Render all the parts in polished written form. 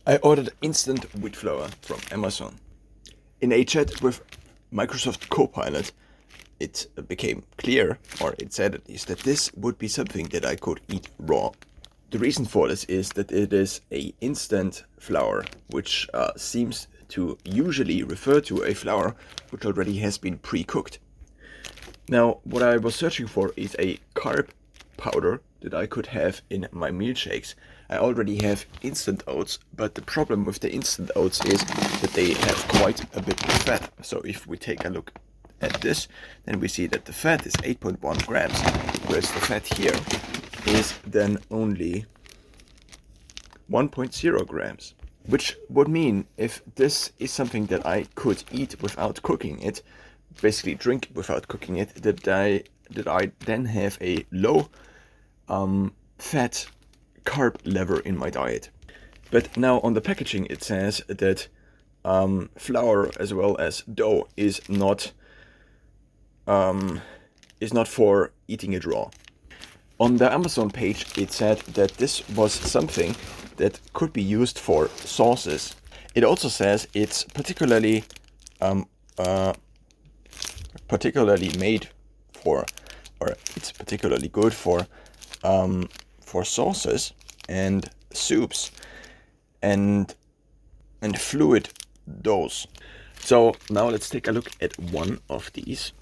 I ordered instant wheat flour from Amazon. In a chat with Microsoft Copilot, it became clear, or it said at least, that this would be something that I could eat raw. The reason for this is that it is a instant flour, which seems to usually refer to a flour which already has been pre-cooked. Now, what I was searching for is a carb powder that I could have in my milkshakes. I already have instant oats, but the problem with the instant oats is that they have quite a bit of fat. So if we take a look at this, then we see that the fat is 8.1 grams, whereas the fat here is then only 1.0 grams. Which would mean, if this is something that I could eat without cooking it, basically drink without cooking it, that I then have a low fat carb level in my diet. But now on the packaging it says that flour as well as dough is not for eating it raw. On the Amazon page it said that this was something that could be used for sauces. It also says it's particularly made for, or it's particularly good for sauces and soups and fluid doughs. So now let's take a look at one of these.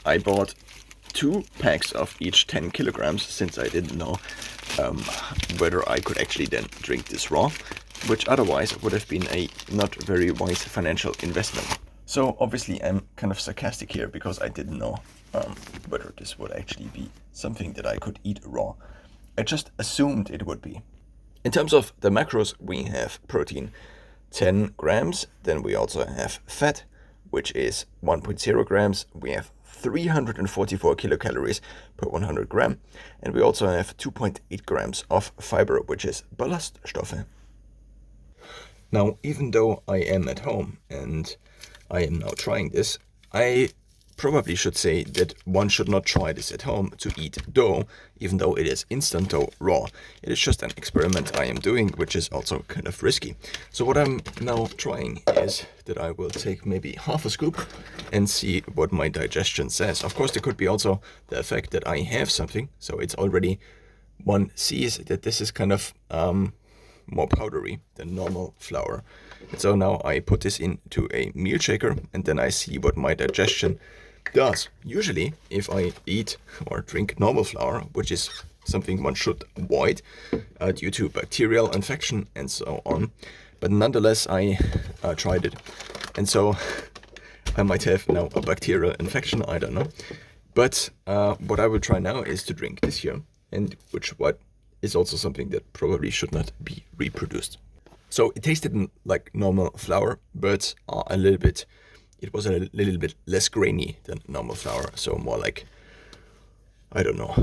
I bought 2 packs of each 10 kilograms since I didn't know whether I could actually then drink this raw, which otherwise would have been a not very wise financial investment. So obviously I'm kind of sarcastic here because I didn't know whether this would actually be something that I could eat raw. I just assumed it would be. In terms of the macros, we have protein 10 grams, then we also have fat, which is 1.0 grams. We have 344 kilocalories per 100 gram, and we also have 2.8 grams of fiber, which is Ballaststoffe. Now, even though I am at home and I am now trying this, I probably should say that one should not try this at home to eat dough, even though it is instant dough raw. It is just an experiment I am doing, which is also kind of risky. So what I'm now trying is that I will take maybe half a scoop and see what my digestion says. Of course, there could be also the effect that I have something, so it's already, one sees that this is kind of more powdery than normal flour. And so now I put this into a meal shaker and then I see what my digestion does. Usually, if I eat or drink normal flour, which is something one should avoid due to bacterial infection and so on, but nonetheless I tried it, and so I might have now a bacterial infection, I don't know. But what I will try now is to drink this here, and what is also something that probably should not be reproduced. So it tasted like normal flour, but it was a little bit less grainy than normal flour, so more like, I don't know,